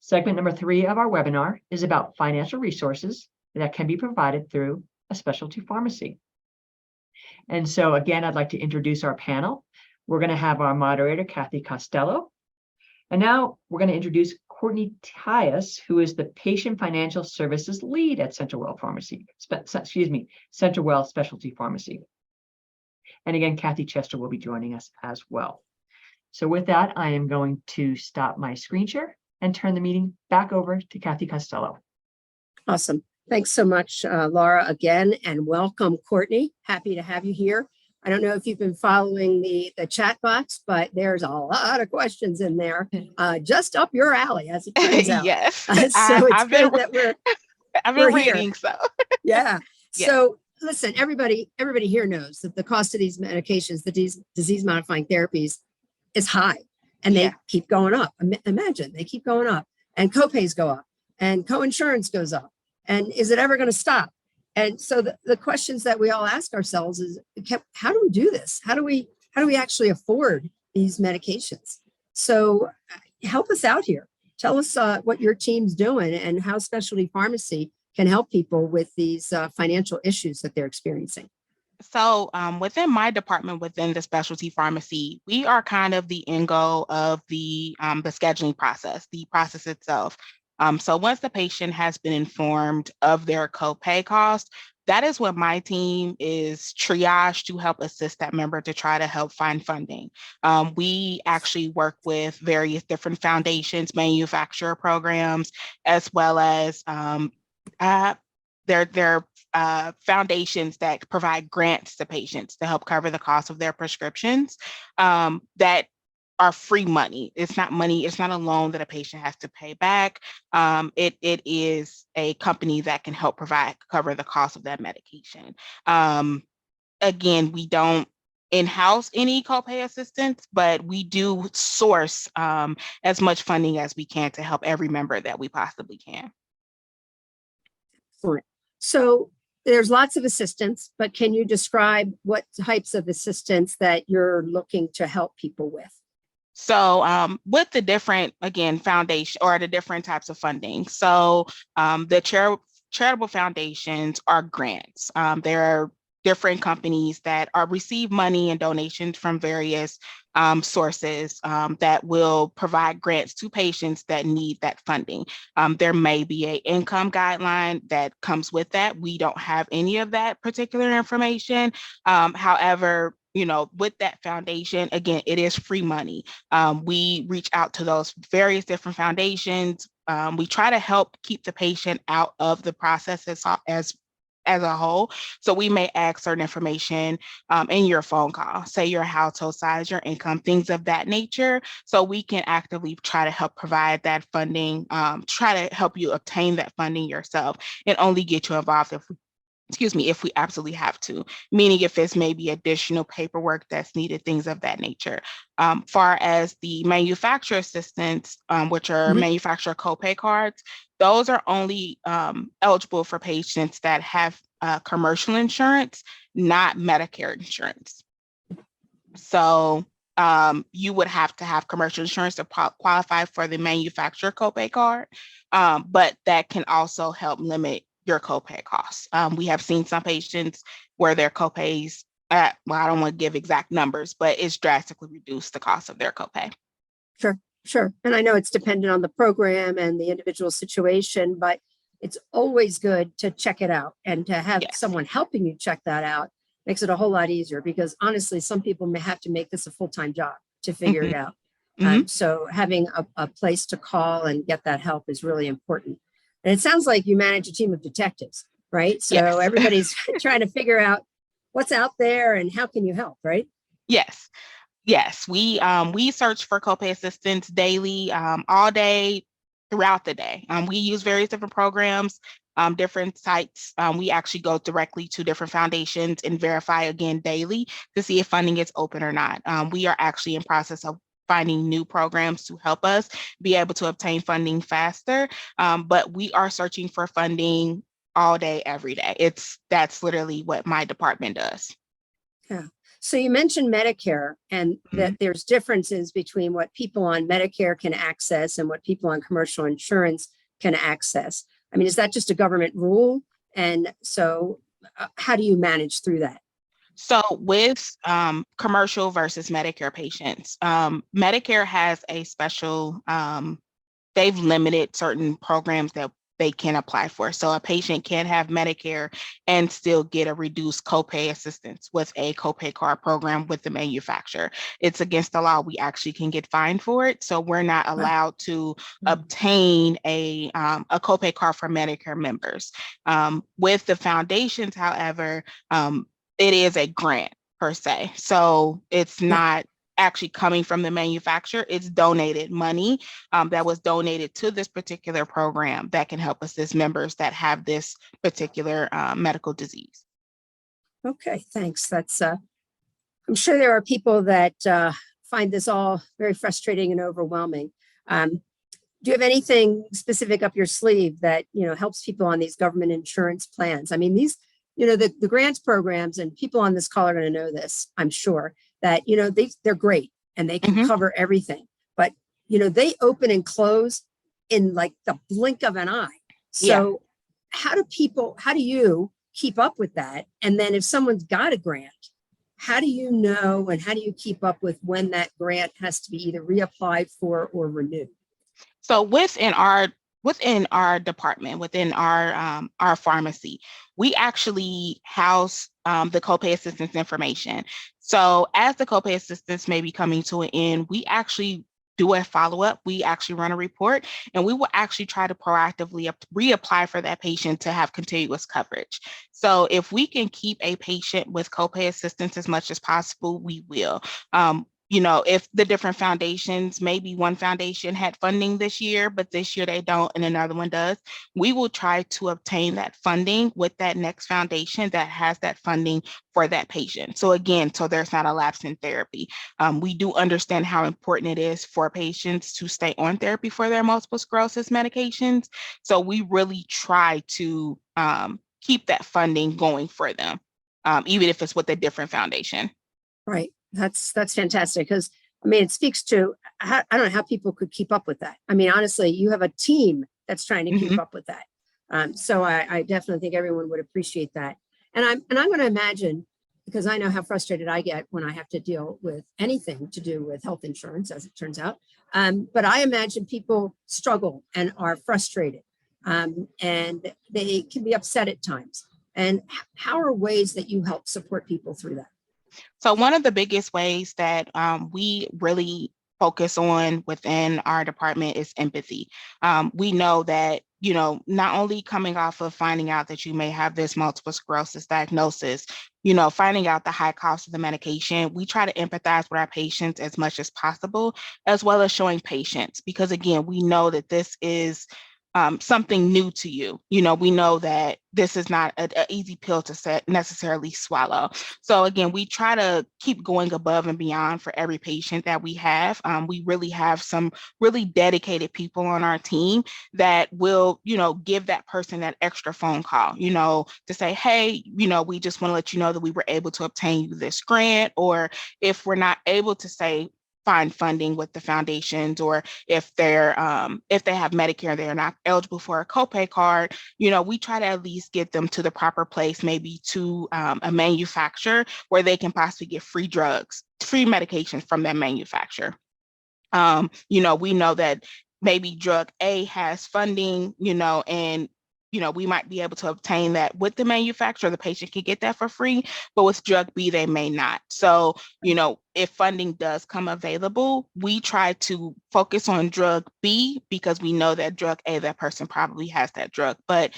Segment number 3 of our webinar is about financial resources that can be provided through a specialty pharmacy. And so again, I'd like to introduce our panel. We're going to have our moderator, Kathy Costello. And now we're going to introduce Courtney Tyus, who is the Patient Financial Services Lead at CenterWell CenterWell Specialty Pharmacy. And again, Kathy Chester will be joining us as well. So with that, I am going to stop my screen share and turn the meeting back over to Kathy Costello. Awesome. Thanks so much, Laura, again, and welcome, Courtney. Happy to have you here. I don't know if you've been following the chat box, but there's a lot of questions in there, just up your alley, as it turns out. Yes. So I've been reading, so. Yeah. So listen, everybody here knows that the cost of these medications, the disease-modifying therapies, is high, and they keep going up. Imagine, they keep going up, and copays go up, and coinsurance goes up. And is it ever going to stop? And so the questions that we all ask ourselves is, how do we do this? How do we actually afford these medications? So help us out here. Tell us what your team's doing and how specialty pharmacy can help people with these financial issues that they're experiencing. So within my department, within the specialty pharmacy, we are kind of the end goal of the scheduling process, the process itself. So once the patient has been informed of their copay cost, that is what my team is triaged to help assist that member to try to help find funding. We actually work with various different foundations, manufacturer programs, as well as their foundations that provide grants to patients to help cover the cost of their prescriptions that are free money. It's not money. It's not a loan that a patient has to pay back. It is a company that can help cover the cost of that medication. Again, we don't in-house any copay assistance, but we do source as much funding as we can to help every member that we possibly can. Excellent. So there's lots of assistance, but can you describe what types of assistance that you're looking to help people with? So with the different, again, foundation or the different types of funding. So the charitable foundations are grants. There are different companies that receive money and donations from various sources that will provide grants to patients that need that funding. There may be an income guideline that comes with that. We don't have any of that particular information. However, with that foundation, again, it is free money. We reach out to those various different foundations. We try to help keep the patient out of the process as a whole. So we may ask certain information in your phone call, say your household size, your income, things of that nature. So we can actively try to help provide that funding, try to help you obtain that funding yourself, and only get you involved if we absolutely have to, meaning if it's maybe additional paperwork that's needed, things of that nature. Far as the manufacturer assistance, which are manufacturer copay cards, those are only eligible for patients that have commercial insurance, not Medicare insurance. So you would have to have commercial insurance to qualify for the manufacturer copay card, but that can also help limit your copay costs. We have seen some patients where their copays, I don't want to give exact numbers, but it's drastically reduced the cost of their copay. Sure. And I know it's dependent on the program and the individual situation, but it's always good to check it out, and to have someone helping you check that out makes it a whole lot easier, because honestly, some people may have to make this a full-time job to figure it out. So having a place to call and get that help is really important. And it sounds like you manage a team of detectives, right? So everybody's trying to figure out what's out there and how can you help, right? Yes. We search for copay assistance daily, all day, throughout the day. We use various different programs, different sites. We actually go directly to different foundations and verify again daily to see if funding is open or not. We are actually in process of finding new programs to help us be able to obtain funding faster. But we are searching for funding all day, every day. That's literally what my department does. Yeah. So you mentioned Medicare and that there's differences between what people on Medicare can access and what people on commercial insurance can access. I mean, is that just a government rule? And so how do you manage through that? So with commercial versus Medicare patients, Medicare has a special, they've limited certain programs that they can apply for. So a patient can have Medicare and still get a reduced copay assistance with a copay card program with the manufacturer. It's against the law. We actually can get fined for it. So we're not allowed to obtain a copay card for Medicare members. With the foundations, however, it is a grant per se. So it's not actually coming from the manufacturer. It's donated money that was donated to this particular program that can help assist members that have this particular medical disease. Okay, thanks. That's I'm sure there are people that find this all very frustrating and overwhelming. Do you have anything specific up your sleeve that, you know, helps people on these government insurance plans? I mean, these, you know, the grants programs, and people on this call are going to know this, I'm sure, that, you know, they're great and they can cover everything, but, you know, they open and close in like the blink of an eye. So how do you keep up with that? And then if someone's got a grant, how do you know, and how do you keep up with when that grant has to be either reapplied for or renewed? So within our department, within our pharmacy, we actually house the copay assistance information. So as the copay assistance may be coming to an end, we actually do a follow-up. We actually run a report, and we will actually try to proactively reapply for that patient to have continuous coverage. So if we can keep a patient with copay assistance as much as possible, we will. You know, if the different foundations, maybe one foundation had funding this year, but this year they don't, and another one does, we will try to obtain that funding with that next foundation that has that funding for that patient. So again, so there's not a lapse in therapy. We do understand how important it is for patients to stay on therapy for their multiple sclerosis medications. So we really try to keep that funding going for them, even if it's with a different foundation. Right. That's fantastic, because I mean, it speaks to how, I don't know how people could keep up with that. I mean, honestly, you have a team that's trying to keep up with that. So I definitely think everyone would appreciate that. And I'm going to imagine, because I know how frustrated I get when I have to deal with anything to do with health insurance, as it turns out. But I imagine people struggle and are frustrated, and they can be upset at times. And how are ways that you help support people through that? So one of the biggest ways that we really focus on within our department is empathy. We know that, you know, not only coming off of finding out that you may have this multiple sclerosis diagnosis, you know, finding out the high cost of the medication, we try to empathize with our patients as much as possible, as well as showing patience, because again, we know that this is something new to you. You know, we know that this is not an easy pill to necessarily swallow. So again, we try to keep going above and beyond for every patient that we have. We really have some really dedicated people on our team that will, you know, give that person that extra phone call, you know, to say, hey, you know, we just want to let you know that we were able to obtain you this grant, or if we're not able to say, find funding with the foundations, or if they have Medicare, they're not eligible for a copay card, you know, we try to at least get them to the proper place, maybe to a manufacturer where they can possibly get free drugs, free medications from that manufacturer. You know, we know that maybe drug A has funding, you know, and you know, we might be able to obtain that with the manufacturer. The patient can get that for free, but with drug B, they may not. So, you know, if funding does come available, we try to focus on drug B because we know that drug A, that person probably has that drug. But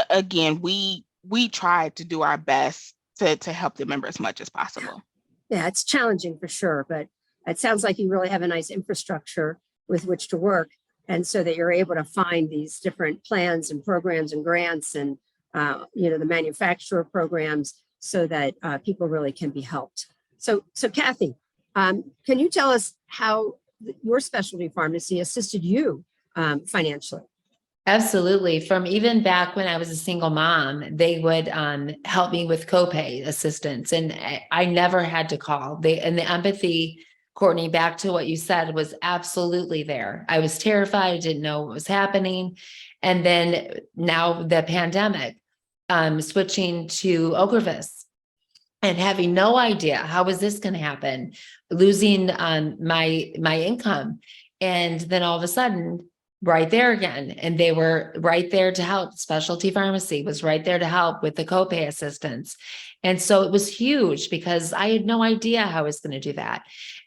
again, we try to do our best to help the member as much as possible. Yeah, it's challenging for sure, but it sounds like you really have a nice infrastructure with which to work. And so that you're able to find these different plans and programs and grants and, you know, the manufacturer programs so that people really can be helped. So Kathy, can you tell us how your specialty pharmacy assisted you financially? Absolutely. From even back when I was a single mom, they would help me with copay assistance, and I never had to call. And the empathy, Courtney, back to what you said, was absolutely there. I was terrified, I didn't know what was happening. And then now the pandemic, switching to Ocrevus and having no idea how was this going to happen, losing my income. And then all of a sudden, right there again. And they were right there to help. Specialty pharmacy was right there to help with the copay assistance. And so it was huge because I had no idea how I was going to do that.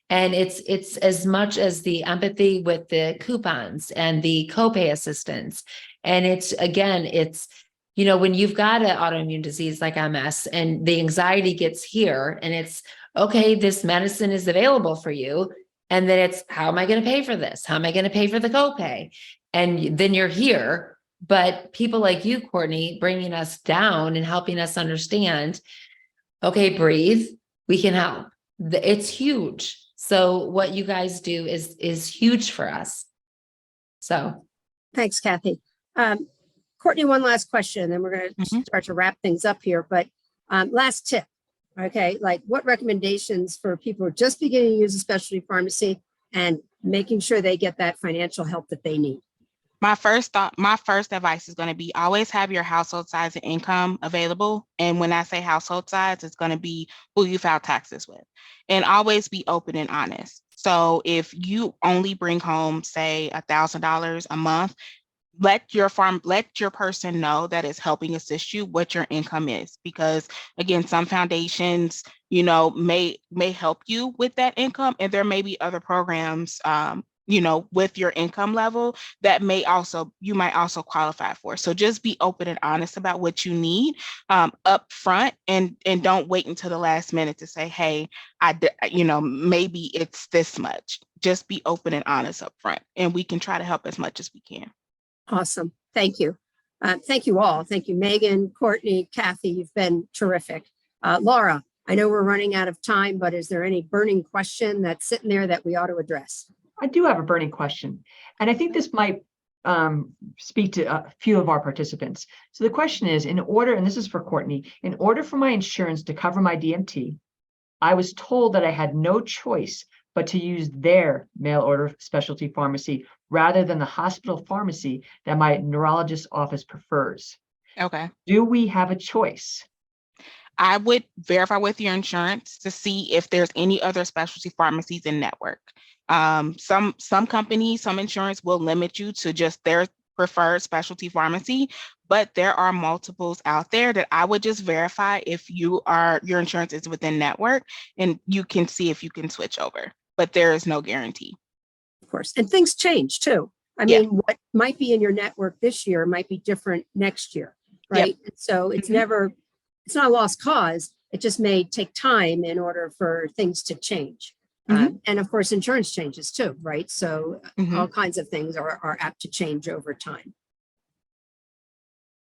And it's as much as the empathy with the coupons and the copay assistance. And it's, again, it's, you know, when you've got an autoimmune disease like MS and the anxiety gets here and it's, okay, this medicine is available for you. And then it's, how am I going to pay for this? How am I going to pay for the copay? And then you're here. But people like you, Courtney, bringing us down and helping us understand, okay, breathe, we can help. It's huge. So what you guys do is huge for us. So. Thanks, Kathy. Courtney, one last question, and then we're going to start to wrap things up here. But last tip. Okay, like what recommendations for people who are just beginning to use a specialty pharmacy and making sure they get that financial help that they need? My first advice is going to be always have your household size and income available. And when I say household size, it's going to be who you file taxes with, and always be open and honest. So if you only bring home, say, $1,000 a month, let your person know that is helping assist you what your income is, because again, some foundations, you know, may help you with that income, and there may be other programs, you know, with your income level that you might also qualify for. So just be open and honest about what you need up front, and don't wait until the last minute to say, hey, you know, maybe it's this much. Just be open and honest up front, and we can try to help as much as we can. Awesome. Thank you. Thank you all. Thank you, Megan, Courtney, Kathy. You've been terrific. Laura, I know we're running out of time, but is there any burning question that's sitting there that we ought to address? I do have a burning question, and I think this might speak to a few of our participants. So the question is, in order, and this is for Courtney, in order for my insurance to cover my DMT, I was told that I had no choice but to use their mail order specialty pharmacy rather than the hospital pharmacy that my neurologist's office prefers. Okay. Do we have a choice? I would verify with your insurance to see if there's any other specialty pharmacies in network. Some companies, some insurance will limit you to just their preferred specialty pharmacy, but there are multiples out there that I would just verify if your insurance is within network, and you can see if you can switch over, but there is no guarantee. Of course, and things change too. I mean, what might be in your network this year might be different next year, right? Yep. So it's it's not a lost cause. It just may take time in order for things to change. And of course, insurance changes too, right? So all kinds of things are apt to change over time.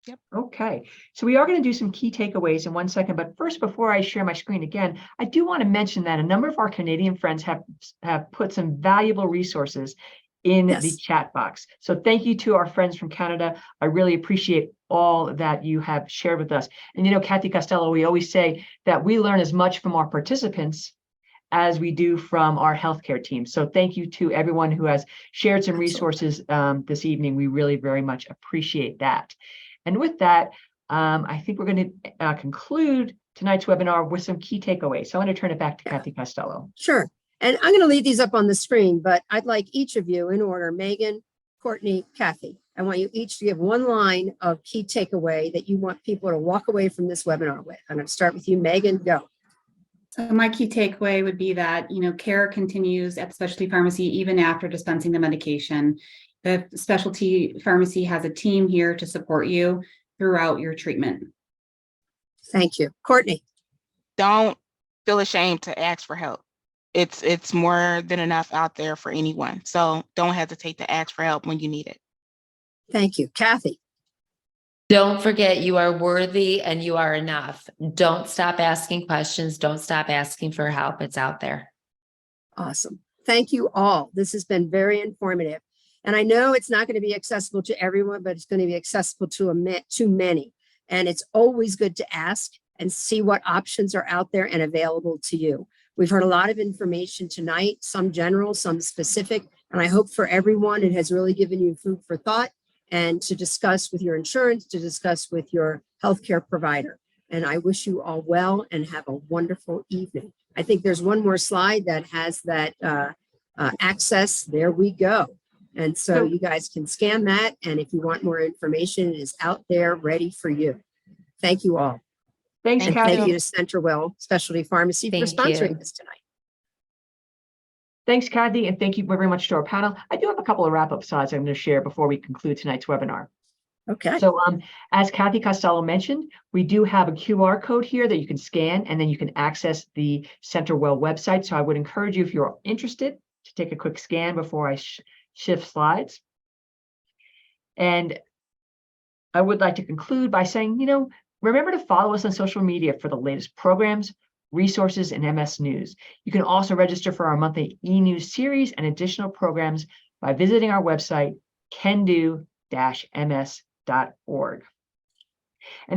Yep. Okay. So we are going to do some key takeaways in 1 second. But first, before I share my screen again, I do want to mention that a number of our Canadian friends have put some valuable resources in the chat box. So thank you to our friends from Canada. I really appreciate all that you have shared with us. And, you know, Kathy Costello, we always say that we learn as much from our participants as we do from our healthcare team. So thank you to everyone who has shared some resources this evening. We really very much appreciate that. And with that, I think we're going to conclude tonight's webinar with some key takeaways. So I'm going to turn it back to Kathy Costello. Sure. And I'm going to leave these up on the screen, but I'd like each of you in order, Megan, Courtney, Kathy, I want you each to give one line of key takeaway that you want people to walk away from this webinar with. I'm going to start with you, Megan, go. So my key takeaway would be that, you know, care continues at the specialty pharmacy even after dispensing the medication. The specialty pharmacy has a team here to support you throughout your treatment. Thank you. Courtney. Don't feel ashamed to ask for help. It's more than enough out there for anyone. So don't hesitate to ask for help when you need it. Thank you. Kathy. Don't forget you are worthy and you are enough. Don't stop asking questions. Don't stop asking for help. It's out there. Awesome. Thank you all. This has been very informative. And I know it's not going to be accessible to everyone, but it's going to be accessible to many. And it's always good to ask and see what options are out there and available to you. We've heard a lot of information tonight, some general, some specific, and I hope for everyone it has really given you food for thought and to discuss with your insurance, to discuss with your healthcare provider. And I wish you all well and have a wonderful evening. I think there's one more slide that has that access. There we go. And so you guys can scan that. And if you want more information, it is out there ready for you. Thank you all. Thanks, And Kathy. thank you to Centerwell Specialty Pharmacy for Thank sponsoring you. this tonight. Thanks, Kathy, and thank you very much to our panel. I do have a couple of wrap-up slides I'm going to share before we conclude tonight's webinar. Okay. So as Kathy Costello mentioned, we do have a QR code here that you can scan, and then you can access the Centerwell website. So I would encourage you, if you're interested, to take a quick scan before I shift slides. And I would like to conclude by saying, remember to follow us on social media for the latest programs, resources, and MS News. You can also register for our monthly e-news series and additional programs by visiting our website, kendu-ms.org. And now